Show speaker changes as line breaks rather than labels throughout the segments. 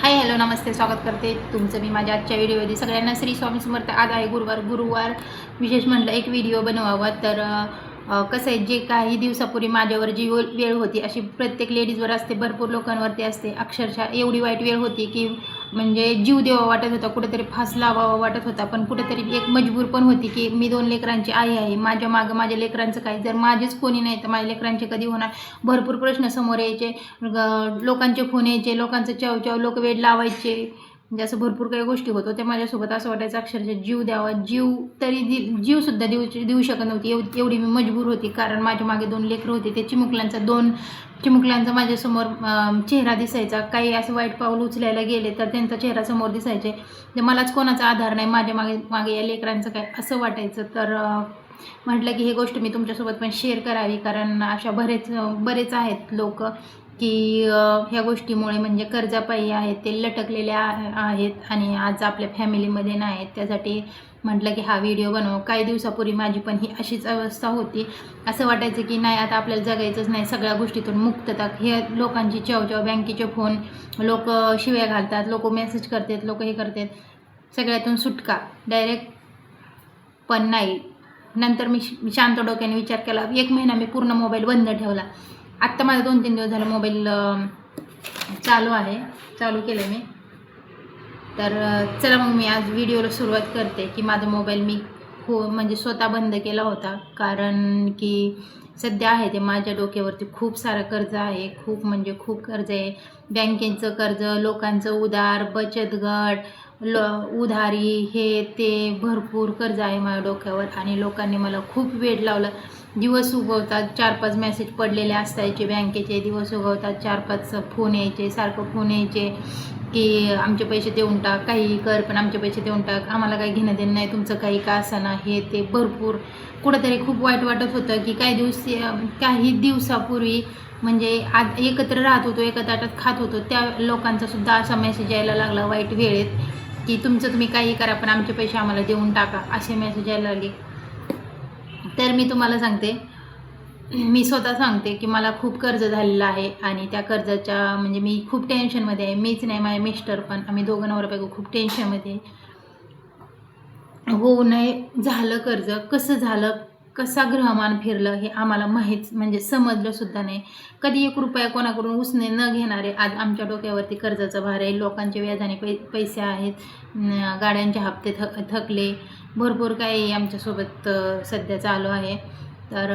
Hi hello नमस्ते, स्वागत करते तुमचं मी माझ्या आजच्या व्हिडिओमध्ये। सगळ्यांना श्री स्वामी समर्थ। आज आहे गुरुवार विशेष म्हटलं एक व्हिडिओ बनवावा। तर कसं आहे, जे काही दिवसापूर्वी माझ्यावर जी वेळ होती अशी प्रत्येक लेडीजवर असते, भरपूर लोकांवरती असते। अक्षरशः एवढी वाईट वेळ होती की म्हणजे जीव देवा वाटत होता, कुठेतरी फास लावावा वाटत होता, पण कुठेतरी एक मजबूर पण होती की मी 2 लेकरांची आई आहे, माझ्या मागं माझ्या लेकरांचं काही, जर माझेच कोणी नाही तर माझ्या लेकरांचे कधी होणार। भरपूर प्रश्न समोर यायचे, लोकांचे फोन यायचे, लोकांचं चाव लोक वेड लावायचे, म्हणजे असं भरपूर काही गोष्टी होत होत्या माझ्यासोबत। असं वाटायचं अक्षरशः जीव द्यावा, जीव तरी जीवसुद्धा देऊ शकत नव्हती, एवढी मी मजबूर होती। कारण माझ्या मागे 2 लेकरं होते, ते दोन चिमुकल्यांचा माझ्यासमोर चेहरा दिसायचा। काही असं वाईट पाऊल उचलायला गेले तर त्यांचा चेहरा समोर दिसायचे, तर मलाच कोणाचा आधार नाही, माझ्या मागे या लेकरांचं काय, असं वाटायचं। तर म्हटलं की ही गोष्ट मी तुमच्यासोबत पण शेअर करावी, कारण अशा बरेच आहेत लोक की ह्या गोष्टीमुळे म्हणजे कर्जापायी आहेत, ते लटकलेले आहेत आणि आज आपल्या फॅमिलीमध्ये नाही आहेत। त्यासाठी म्हटलं की हा व्हिडिओ बनव। काही दिवसापूर्वी माझी पण ही अशीच अवस्था होती। असं वाटायचं की नाही, आता आपल्याला जगायचंच नाही, सगळ्या गोष्टीतून मुक्तता। हे लोकांची चवचव, बँकेचे फोन, लोक शिव्या घालतात, लोक मेसेज करतात, लोक हे करतात, सगळ्यातून सुटका डायरेक्ट। पण नाही, नंतर मी शांत डोक्याने विचार केला। 1 महिना मी पूर्ण मोबाईल बंद ठेवला। आत्ता माझा 2-3 दिवस झालं मोबाईल चालू केलं मी। तर चला मग मी आज व्हिडिओला सुरुवात करते की माझा मोबाईल मी म्हणजे स्वतः बंद केला होता, कारण की सध्या आहे ते माझ्या डोक्यावरती खूप सारं कर्ज आहे, खूप म्हणजे खूप कर्ज आहे। बँकेचं कर्ज, लोकांचं उधार, बचत गट, उधारी, हे ते भरपूर कर्ज आहे माझ्या डोक्यावर। आणि लोकांनी मला खूप वेड लावलं। दिवस उगवतात 4-5 मेसेज पडलेले असायचे बँकेचे, दिवस उगवतात 4-5 फोन यायचे, सारखं फोन यायचे की आमचे पैसे देऊन टाक, काही कर पण आमचे पैसे देऊन टाक, आम्हाला काही घेणं देणं नाही तुमचं, काही का असेना, हे ते भरपूर। कुठंतरी खूप वाईट वाटत होतं की काही दिवसापूर्वी म्हणजे आज एकत्र राहत होतो, एका ताटात खात होतो, त्या लोकांचा सुद्धा असा मेसेज यायला लागला वाईट वेळेत की तुमचं तुम्ही काही करा पण आमचे पैसे आम्हाला देऊन टाका, असे मेसेज यायला लागले। तर मी तुम्हाला सांगते, मी स्वतः सांगते की मला खूप कर्ज झालेलं आहे आणि त्या कर्जाच्या म्हणजे मी खूप टेन्शनमध्ये आहे। मीच नाही, माझे मिस्टर पण, आम्ही दोघं नवऱ्याबायको खूप टेन्शनमध्ये होऊ नये झालं कर्ज। कसं झालं, कसा ग्रहमान फिरलं हे आम्हाला म्हणजे समजलं सुद्धा नाही। कधी 1 रुपया कोणाकडून उसने न घेणारे आज आमच्या डोक्यावरती कर्जाचा भार आहे। लोकांचे व्याजाने पैसे आहेत, गाड्यांचे हप्ते थकले, भरपूर काही आमच्यासोबत सध्या चालू आहे। तर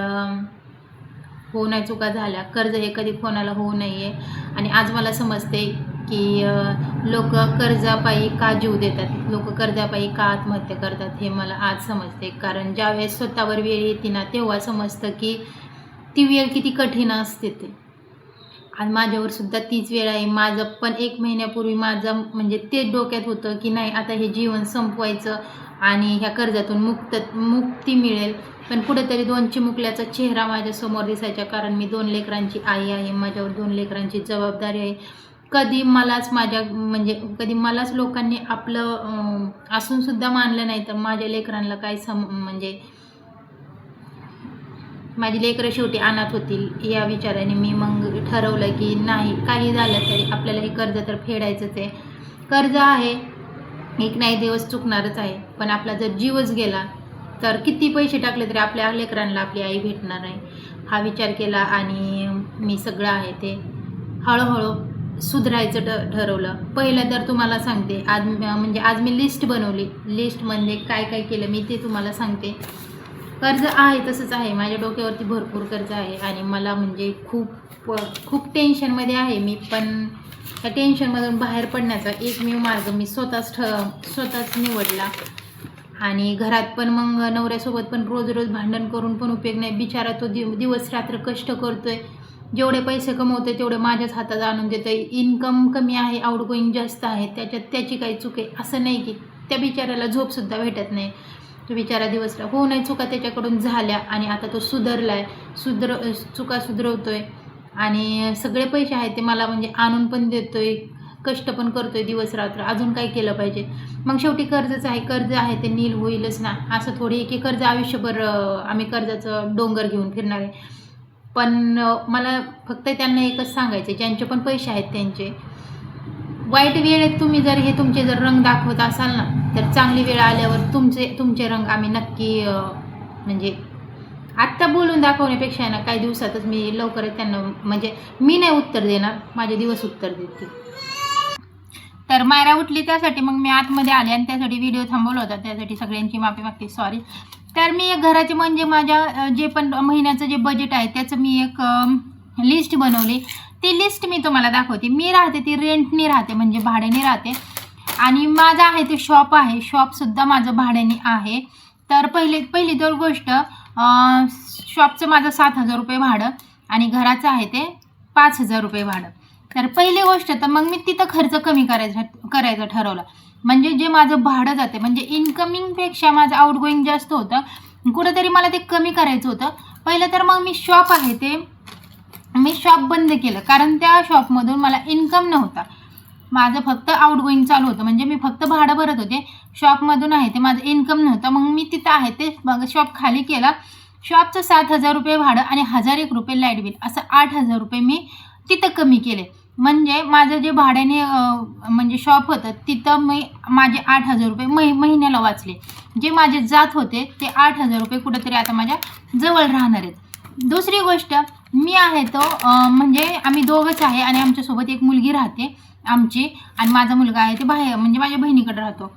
हो, नाही, चुका झाल्या, कर्ज हे कधी कोणाला होऊ नये। आणि आज मला समजते की लोक कर्जापायी का जीव देतात, लोक कर्जापायी का आत्महत्या करतात, हे मला आज समजते। कारण ज्यावेळेस स्वतःवर वेळ येते ना, तेव्हा समजतं की ती वेळ किती कठीण असते ते। आणि माझ्यावर सुद्धा तीच वेळ आहे। माझं पण 1 महिन्यापूर्वी माझं म्हणजे ते डोक्यात होतं की नाही, आता हे जीवन संपवायचं आणि ह्या कर्जातून मुक्ती मिळेल। पण कुठेतरी 2 चिमुकल्याचा चेहरा माझ्यासमोर दिसायचा, कारण मी 2 लेकरांची आई आहे, माझ्यावर 2 लेकरांची जबाबदारी आहे। कधी मलाच लोकांनी आपलं असून सुद्धा मानलं नाही, तर माझ्या लेकरांना काय म्हणजे माझी लेकरं शेवटी अनाथ होतील या विचाराने मी मग ठरवलं की नाही, काही झालं तरी आपल्याला हे कर्ज तर फेडायचंच आहे। कर्ज आहे, एक नाही दिवस चुकणारच आहे, पण आपला जर जीवच गेला तर किती पैसे टाकले तरी आपल्या लेकरांना आपली आई भेटणार नाही, हा विचार केला। आणि मी सगळं आहे ते हळूहळू सुधारायचं ठरवलं। पहिलं तर तुम्हाला सांगते, आज मी लिस्ट बनवली, लिस्टमध्ये काय काय केलं मी ते तुम्हाला सांगते। कर्ज आहे तसंच आहे, माझ्या डोक्यावरती भरपूर कर्ज आहे आणि मला म्हणजे खूप टेन्शनमध्ये आहे मी। पण त्या टेन्शनमधून बाहेर पडण्याचा एकमेव मार्ग मी स्वतःच निवडला। आणि घरात पण मग नवऱ्यासोबत पण रोज भांडण करून पण उपयोग नाही, बिचारा तो दिवस रात्र कष्ट करतोय, जेवढे पैसे कमवतोय तेवढे माझ्याच हातात आणून देतोय। इन्कम कमी आहे, आउटगोईंग जास्त आहे, त्याची काही चूक आहे असं नाही की त्या बिचाऱ्याला झोपसुद्धा भेटत नाही। तो बिचारा दिवस हो नाही, चुका त्याच्याकडून झाल्या आणि आता तो सुधारलाय, चुका सुधरवतोय आणि सगळे पैसे आहेत ते मला म्हणजे आणून पण देतोय, कष्ट पण करतोय दिवस रात्र। अजून काय केलं पाहिजे? मग शेवटी कर्ज आहे ते नील होईलच ना, असं थोडी की कर्ज आयुष्यभर आम्ही कर्जाचं डोंगर घेऊन फिरणार आहे। पण मला फक्त त्यांना एकच सांगायचं, ज्यांचे पण पैसे आहेत त्यांचे वाईट वेळेत तुम्ही जर हे तुमचे जर रंग दाखवत असाल ना, तर चांगली वेळ आल्यावर तुमचे रंग आम्ही नक्की म्हणजे आत्ता बोलून दाखवण्यापेक्षा ना काही दिवसातच मी लवकरच त्यांना म्हणजे मी नाही उत्तर देणार, माझे दिवस उत्तर देतील. तर मायरा उठली त्यासाठी मग मी आतमध्ये आले आणि त्यासाठी व्हिडिओ थांबवला होता, त्यासाठी सगळ्यांची माफी मागते, सॉरी. तर मी एक घराचे म्हणजे माझ्या जे पण महिन्याचं जे बजेट आहे त्याचं मी एक लिस्ट बनवली. ती लिस्ट मी तुम्हाला दाखवते. मी राहते ती रेंटनी राहते, म्हणजे भाड्याने राहते. आणि माझं आहे ते शॉप आहे, शॉपसुद्धा माझं भाड्याने आहे. तर पहिली तर गोष्ट, शॉपचं माझं 7,000 रुपये भाडं आणि घराचं आहे ते 5,000 रुपये भाडं. तर पहिली गोष्ट तर मग मी तिथं खर्च कमी करायचा ठरवला. म्हणजे जे माझं भाडं जाते, म्हणजे इन्कमिंगपेक्षा माझं आउटगोईंग जास्त होतं, कुठंतरी मला ते कमी करायचं होतं. पहिलं तर मग मी शॉप आहे ते मी शॉप बंद केलं, कारण त्या शॉपमधून मला इन्कम नव्हता. माझं फक्त आउटगोईंग चालू होतं, म्हणजे मी फक्त भाडं भरत होते. शॉपमधून आहे ते माझं इन्कम नव्हतं. मग मी तिथं आहे ते शॉप खाली केला. शॉपचं 7,000 रुपये भाडं आणि 1,001 रुपये लाईट बिल, असं 8,000 रुपये मी तिथं कमी केले. म्हणजे माझं जे भाड्याने म्हणजे शॉप होतं तिथं माझे 8,000 रुपये महिन्याला वाचले. जे माझे जात होते ते 8,000 रुपये कुठंतरी आता माझ्या जवळ राहणार आहेत. दुसरी गोष्ट, मी आहे तो म्हणजे आम्ही दोघंच आहे आणि आमच्यासोबत एक मुलगी राहते आमची, आणि माझा मुलगा आहे ते बाहेर म्हणजे माझ्या बहिणीकडे राहतो.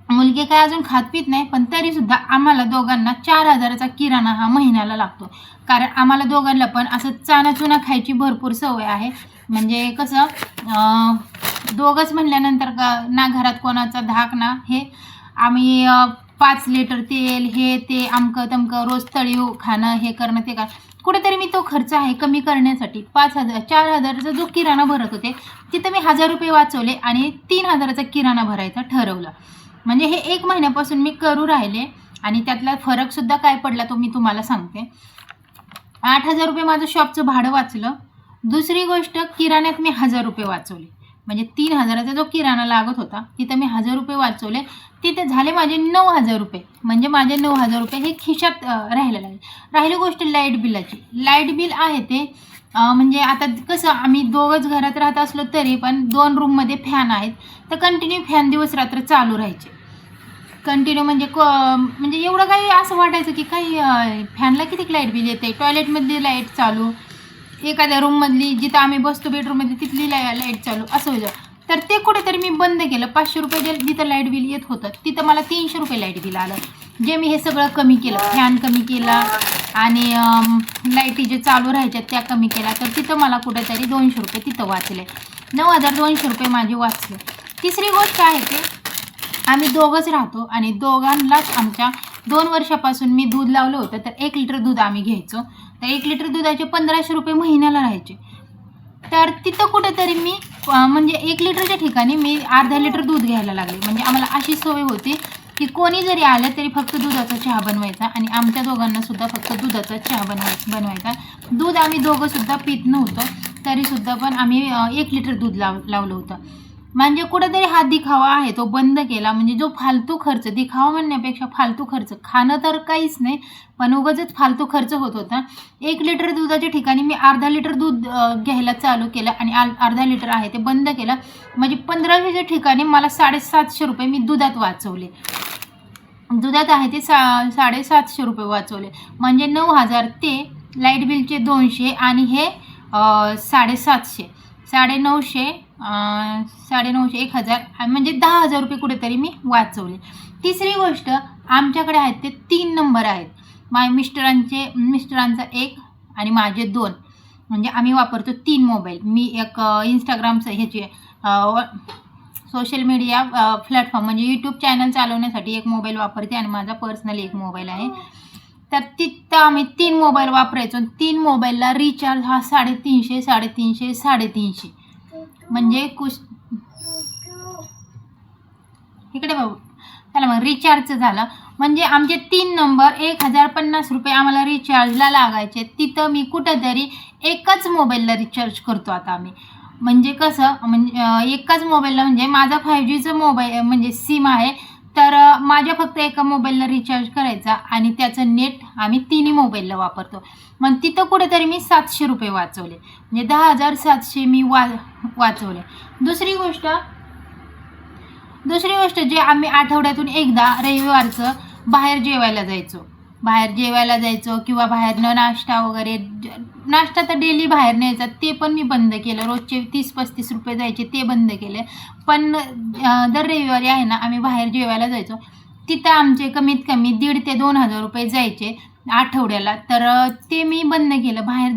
मुलगी काय अजून खात पित नाही, पण तरीसुद्धा आम्हाला दोघांना 4,000चा किराणा हा महिन्याला लागतो. कारण आम्हाला दोघांना पण असं चानाचुना खायची भरपूर सवय आहे. म्हणजे कसं दोघंच म्हणल्यानंतर ना घरात कोणाचा धाक ना हे, आम्ही 5 लिटर तेल हे ते अमकं तमकं रोज तळीव खाणं हे करणं ते कुठेतरी मी तो खर्च आहे कमी करण्यासाठी 4,000चा जो किराणा भरत होते तिथं मी 1,000 रुपये वाचवले आणि 3,000चा किराणा भरायचा ठरवलं. म्हणजे हे 1 महिन्यापासून मी करू राहिले आणि त्यातला फरकसुद्धा काय पडला तो मी तुम्हाला सांगते. 8,000 रुपये माझं शॉपचं भाडं वाचलं. दुसरी गोष्ट, किराण्यात मी 1,000 रुपये वाचवले. म्हणजे 3,000चा जो किराणा लागत होता तिथं मी 1,000 रुपये वाचवले. तिथे झाले माझे 9,000 रुपये. म्हणजे माझे 9,000 रुपये हे खिशात राहायला लागले. राहिली गोष्ट लाईट बिलाची. लाईट बिल आहे ते म्हणजे आता कसं आम्ही दोघंच घरात राहत असलो तरी पण 2 रूममध्ये फॅन आहेत, तर कंटिन्यू फॅन दिवस रात्र चालू राहायचे. कंटिन्यू म्हणजे एवढं काही असं वाटायचं की काही फॅनला किती लाईट बिल येते. टॉयलेटमधली लाईट चालू, एखाद्या रूममधली जिथं आम्ही बसतो बेडरूममधली तिथली लाईट चालू, असं होतं. तर ते कुठेतरी मी बंद केलं. 500 रुपये जिथं लाईट बिल येत होतं तिथं मला 300 रुपये लाईट बिल आलं. जे मी हे सगळं कमी केलं, फॅन कमी केला आणि लाईटी जे चालू राहायच्या त्या कमी केल्या, तर तिथं मला कुठेतरी 200 रुपये तिथं वाचले. 9,200 रुपये माझे वाचले. तिसरी गोष्ट आहे ते, आम्ही दोघंच राहतो आणि दोघांनाच आमच्या 2 वर्षापासून मी दूध लावलं होतं. तर 1 लिटर दूध आम्ही घ्यायचो. तर 1 लिटर दुधाचे 1,500 रुपये महिन्याला राहायचे. तर तिथं कुठेतरी मी म्हणजे 1 लिटरच्या ठिकाणी मी अर्धा लिटर दूध घ्यायला लागले. म्हणजे आम्हाला अशी सवय होती की कोणी जरी आलं तरी फक्त दुधाचा चहा बनवायचा आणि आमच्या दोघांनासुद्धा फक्त दुधाचा चहा बनवायचा. दूध आम्ही दोघंसुद्धा पित नव्हतो, तरीसुद्धा पण आम्ही 1 लिटर दूध लावलं होतं. म्हणजे कुठेतरी हा दिखावा आहे तो बंद केला. म्हणजे जो फालतू खर्च, दिखावा म्हणण्यापेक्षा फालतू खर्च, खाणं तर काहीच नाही पण उगाचच फालतू खर्च होत होता. 1 लिटर दुधाच्या ठिकाणी मी अर्धा लिटर दूध घ्यायला चालू केलं आणि अर्धा लिटर आहे ते बंद केलं. म्हणजे 1500च्या ठिकाणी मला 750 रुपये मी दुधात वाचवले. दुधात आहे ते 750 रुपये वाचवले. म्हणजे 9,000 ते लाईट बिलचे 200 आणि हे 750, 950, 1,000 म्हणजे 10,000 रुपये कुठेतरी मी वाचवले. तिसरी गोष्ट, आमच्याकडे आहेत ते 3 नंबर आहेत. मिस्टरांचा 1 आणि माझे 2. म्हणजे आम्ही वापरतो 3 मोबाईल. मी एक इंस्टाग्रामचं ह्याचे सोशल मीडिया प्लॅटफॉर्म म्हणजे यूट्यूब चॅनल चालवण्यासाठी 1 मोबाईल वापरते आणि माझा पर्सनल 1 मोबाईल आहे. तर तिथं आम्ही 3 मोबाईल वापरायचो. 3 मोबाईलला रिचार्ज हा 350 म्हणजे इकडे बाबू त्याला मग रिचार्जचं झालं. म्हणजे आमचे 3 नंबर 1,050 रुपये आम्हाला रिचार्जला लागायचे. तिथं मी कुठंतरी एकाच मोबाईलला रिचार्ज करतो आता आम्ही. म्हणजे कसं, म्हणजे एकाच मोबाईलला, म्हणजे माझा 5Gचं मोबाईल म्हणजे सिम आहे तर माझ्या फक्त एका मोबाईलला रिचार्ज करायचा आणि त्याचं नेट आम्ही तिन्ही मोबाईलला वापरतो. मग तिथं कुठेतरी मी 700 रुपये वाचवले, म्हणजे 10,700 मी वाचवले. दुसरी गोष्ट जे आम्ही आठवड्यातून एकदा रविवारचं बाहेर जेवायला जायचो किंवा बाहेरनं नाश्ता वगैरे. नाश्ता तर डेली बाहेर न्यायचा, ते पण मी बंद केलं. रोजचे 30-35 रुपये जायचे, ते बंद केले. पण दर रविवारी आहे ना आम्ही बाहेर जेवायला जायचो. तिथं आमचे कमीत कमी 1,500 ते 2,000 रुपये जायचे आठवड्याला. तर ते मी बंद केलं, बाहेर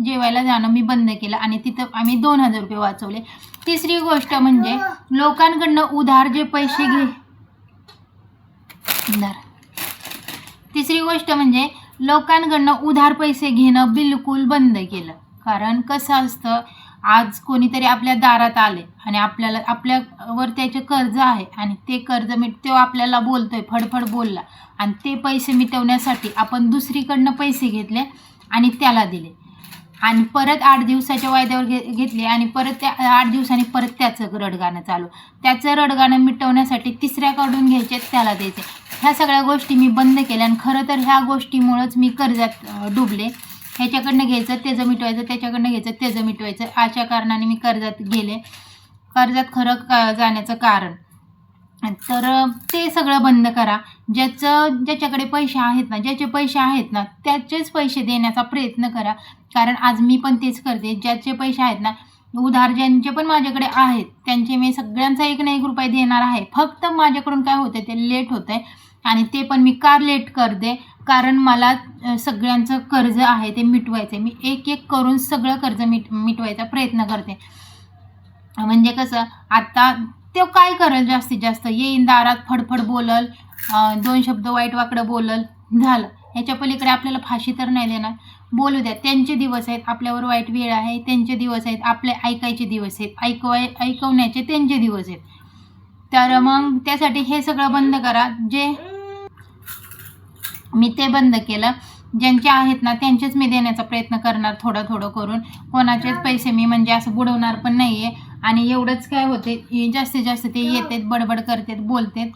जेवायला जाणं मी बंद केलं आणि तिथं आम्ही 2,000 रुपये वाचवले. तिसरी गोष्ट म्हणजे लोकांकडनं उधार जे पैसे लोकांकडनं उधार पैसे घेणं बिलकुल बंद केलं. कारण कसं असतं, आज कोणीतरी आपल्या दारात आले आणि आपल्यावर त्याचे कर्ज आहे आणि ते कर्ज तो आपल्याला बोलतोय, फडफड बोलला, आणि ते पैसे मिटवण्यासाठी आपण दुसरीकडनं पैसे घेतले आणि त्याला दिले आणि परत 8 दिवसाच्या वायद्यावर घेतले आणि परत त्या 8 दिवसांनी परत त्याचं रडगाणं चालू. त्याचं रडगाणं मिटवण्यासाठी तिसऱ्याकडून घ्यायचे, त्याला द्यायचे. ह्या सगळ्या गोष्टी मी बंद केल्या आणि खरं तर ह्या गोष्टीमुळंच मी कर्जात डुबले. ह्याच्याकडनं घ्यायचं त्याचं मिटवायचं, त्याच्याकडनं घ्यायचं त्याचं मिटवायचं, अशा कारणाने मी कर्जात गेले. कर्जात खरं जाण्याचं कारण तर ते सगळं बंद करा. ज्याच्याकडे पैसे आहेत ना त्याचेच पैसे देण्याचा प्रयत्न करा. कारण आज मी पण तेच करते. ज्याचे पैसे आहेत ना, उधार ज्यांचे पण माझ्याकडे आहेत त्यांचे मी सगळ्यांचा 1 ना 1 रुपया देणार आहे. फक्त माझ्याकडून काय होतं, ते लेट होतं आहे आणि ते पण मी का लेट करते, कारण मला सगळ्यांचं कर्ज आहे ते मिटवायचं आहे. मी एक करून सगळं कर्ज मिटवायचा प्रयत्न करते. म्हणजे कसं, आता तो काय करेल, जास्तीत जास्त येईन दारात, फडफड बोलल, 2 शब्द वाईट वाकडं बोलल, झालं. ह्याच्या पलीकडे आपल्याला फाशी तर नाही देणार. बोलू द्या, त्यांचे दिवस आहेत, आपल्यावर वाईट वेळ आहे, त्यांचे दिवस आहेत, आपले ऐकायचे दिवस आहेत, ऐकवण्याचे त्यांचे दिवस आहेत. तर मग त्यासाठी हे सगळं बंद करा. मी ते बंद केलं. ज्यांचे आहेत ना त्यांचेच मी देण्याचा प्रयत्न करणार, थोडं करून. कोणाचेच पैसे मी म्हणजे असं बुडवणार पण नाही आहे. आणि एवढंच काय होते, जास्तीत जास्त ते येतात, बडबड करतात, बोलतात,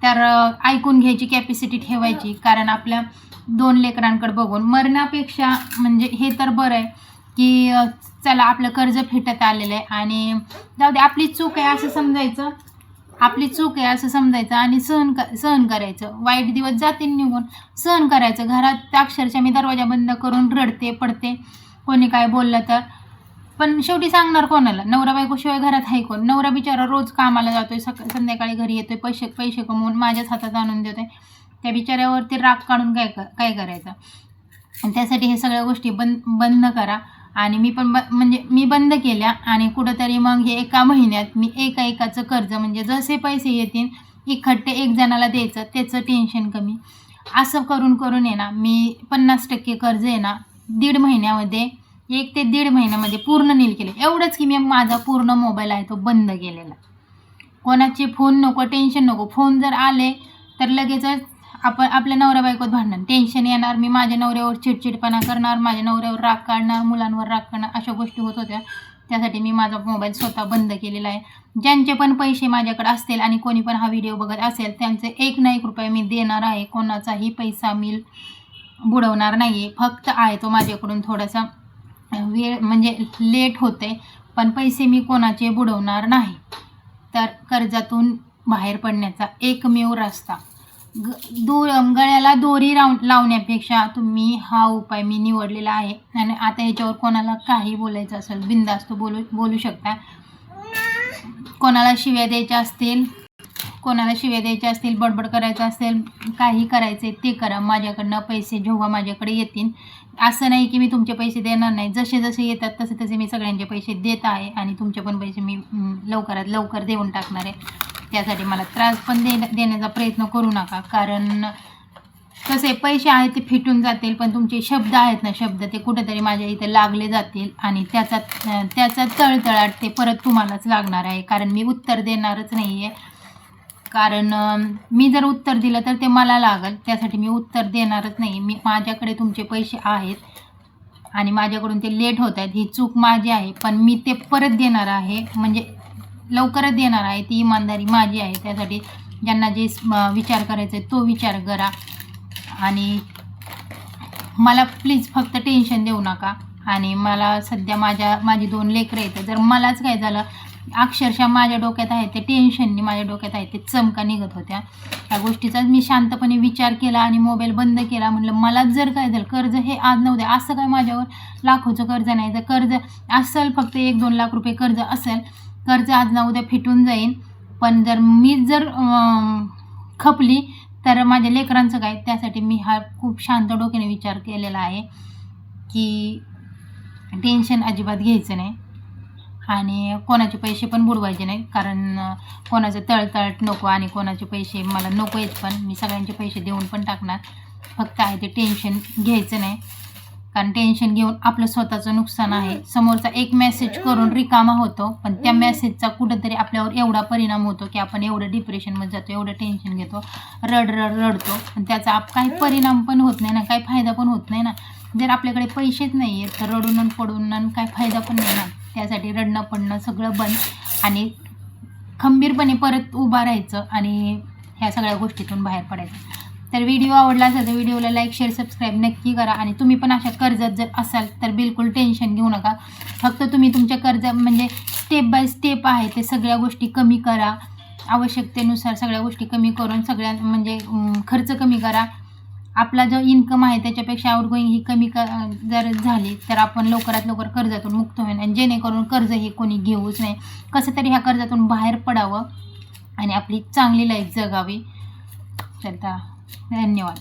तर ऐकून घ्यायची कॅपॅसिटी ठेवायची. कारण आपल्या 2 लेकरांकडे बघून मरण्यापेक्षा म्हणजे हे तर बरं आहे की चला आपलं कर्ज फिटत आलेलं आहे आणि जाऊ दे, आपली चूक आहे असं समजायचं आणि सहन करायचं. वाईट दिवस जातील निघून, सहन करायचं. घरात अक्षरशः मी दरवाजा बंद करून रडते पडते कोणी काय बोललं तर. पण शेवटी सांगणार कोणाला, नवरा बायकोशिवाय घरात आहे कोण. नवरा बिचारा रोज कामाला जातोय, संध्याकाळी घरी येतोय, पैसे कमवून माझ्याच हातात आणून देतोय. त्या बिचाऱ्यावरती राग काढून काय करायचं. आणि त्यासाठी हे सगळ्या गोष्टी बंद करा. आणि मी बंद केल्या आणि कुठंतरी मग हे 1 महिन्यात मी एकाचं कर्ज, म्हणजे जसे पैसे येतील इकट्ठे 1 जणाला द्यायचं, त्याचं टेन्शन कमी. असं करून आहे ना मी 50% कर्ज आहे ना 1 महिन्यामध्ये 1 ते 1.5 महिन्यामध्ये पूर्ण नील केले. एवढंच की मी माझा पूर्ण मोबाईल आहे तो बंद केलेला. कोणाचे फोन नको, टेन्शन नको. फोन जर आले तर लगेचच आपल्या नवरा बायकोत भांडण, टेन्शन येणार, मी माझ्या नवऱ्यावर चिडचिडपणा करणार, माझ्या नवऱ्यावर राग काढणार, मुलांवर राग काढणार, अशा गोष्टी होत होत्या. त्यासाठी मी माझा मोबाईल स्वतः बंद केलेला आहे. ज्यांचे पण पैसे माझ्याकडे असतील आणि कोणी पण हा व्हिडिओ बघत असेल त्यांचे 1 ना 1 रुपया मी देणार आहे. कोणाचाही पैसा मी बुडवणार नाही आहे. फक्त आहे तो माझ्याकडून थोडासा वेळ म्हणजे लेट होते, पण पैसे मी कोणाचे बुडवणार नाही. तर कर्जातून बाहेर पडण्याचा एकमेव रस्ता, गळ्याला दोरी लावण्यापेक्षा तुम्ही हा उपाय मी निवडलेला आहे. आणि आता ह्याच्यावर कोणाला काही बोलायचं असेल बिनधास्त बोलू शकता. कोणाला शिव्या द्यायच्या असतील, बडबड करायचं असेल, काही करायचे ते करा. माझ्याकडनं पैसे जेव्हा माझ्याकडे येतील, असं नाही की मी तुमचे पैसे देणार नाही, जसे येतात तसे मी सगळ्यांचे पैसे देत आहे आणि तुमचे पण पैसे मी लवकरात लवकर देऊन टाकणार आहे. त्यासाठी मला त्रास पण देण्याचा प्रयत्न करू नका. कारण कसे पैसे आहेत ते फिटून जातील, पण तुमचे शब्द आहेत ना, ते कुठेतरी माझ्या इथे लागले जातील आणि त्याचा तळतळाट ते परत तुम्हालाच लागणार आहे. कारण मी उत्तर देणारच नाही आहे. कारण मी जर उत्तर दिलं तर ते मला लागेल, त्यासाठी मी उत्तर देणारच नाही. माझ्याकडे तुमचे पैसे आहेत आणि माझ्याकडून ते लेट होत आहेत, ही चूक माझी आहे, पण मी ते परत देणार आहे, म्हणजे लवकरच देणार आहे. ती इमानदारी माझी आहे. त्यासाठी ज्यांना जे विचार करायचा आहे तो विचार करा. आणि मला प्लीज फक्त टेन्शन देऊ नका. आणि मला सध्या माझी 2 लेकरं आहेत. जर मलाच काय झालं, अक्षरशः माझ्या डोक्यात आहे ते टेन्शननी, माझ्या डोक्यात आहे ते चमका निघत होत्या. त्या गोष्टीचा मी शांतपणे विचार केला आणि मोबाईल बंद केला. म्हटलं मलाच जर काय झालं, कर्ज हे आज नव्हते, असं काय माझ्यावर लाखोचं कर्ज नाही. जर कर्ज असेल फक्त 1-2 लाख रुपये कर्ज असेल, कर्ज आज ना उद्या फिटून जाईन. पण जर मीच जर खपली तर माझ्या लेकरांचं काय. त्यासाठी मी हा खूप शांत डोक्याने विचार केलेला आहे की टेन्शन अजिबात घ्यायचं नाही आणि कोणाचे पैसे पण बुडवायचे नाही. कारण कोणाचं तळतळट नको आणि कोणाचे पैसे मला नको आहेत. पण मी सगळ्यांचे पैसे देऊन पण टाकणार. फक्त आहे ते टेन्शन घ्यायचं नाही. कारण टेन्शन घेऊन आपलं स्वतःचं नुकसान आहे. समोरचा एक मेसेज करून रिकामा होतो, पण त्या मेसेजचा कुठंतरी आपल्यावर एवढा परिणाम होतो की आपण एवढं डिप्रेशनमध्ये जातो, एवढं टेन्शन घेतो, रडतो. पण त्याचा काही परिणाम पण होत नाही ना, काही फायदा पण होत नाही ना. जर आपल्याकडे पैसेच नाही आहेत तर रडून आणि पडून आणि काही फायदा पण नाही ना. त्यासाठी रडणं पडणं सगळं बंद आणि खंबीरपणे परत उभा राहायचं आणि ह्या सगळ्या गोष्टीतून बाहेर पडायचं. तर व्हिडिओ आवडला असेल तर व्हिडिओला लाईक, शेअर, सबस्क्राईब नक्की करा. आणि तुम्ही पण अशा कर्जात जर असाल तर बिलकुल टेन्शन घेऊ नका. फक्त तुम्ही तुमच्या कर्ज म्हणजे स्टेप बाय स्टेप आहे ते सगळ्या गोष्टी कमी करा. आवश्यकतेनुसार सगळ्या गोष्टी कमी करून म्हणजे खर्च कमी करा. आपला जो इन्कम आहे त्याच्यापेक्षा आउटगोईंग ही कमी जर झाली तर आपण लवकरात लवकर कर्जातून मुक्त होईल. आणि जेणेकरून कर्ज हे कोणी घेऊच नाही. कसं तरी ह्या कर्जातून बाहेर पडावं आणि आपली चांगली लाईफ जगावी. चलता धन्यवाद.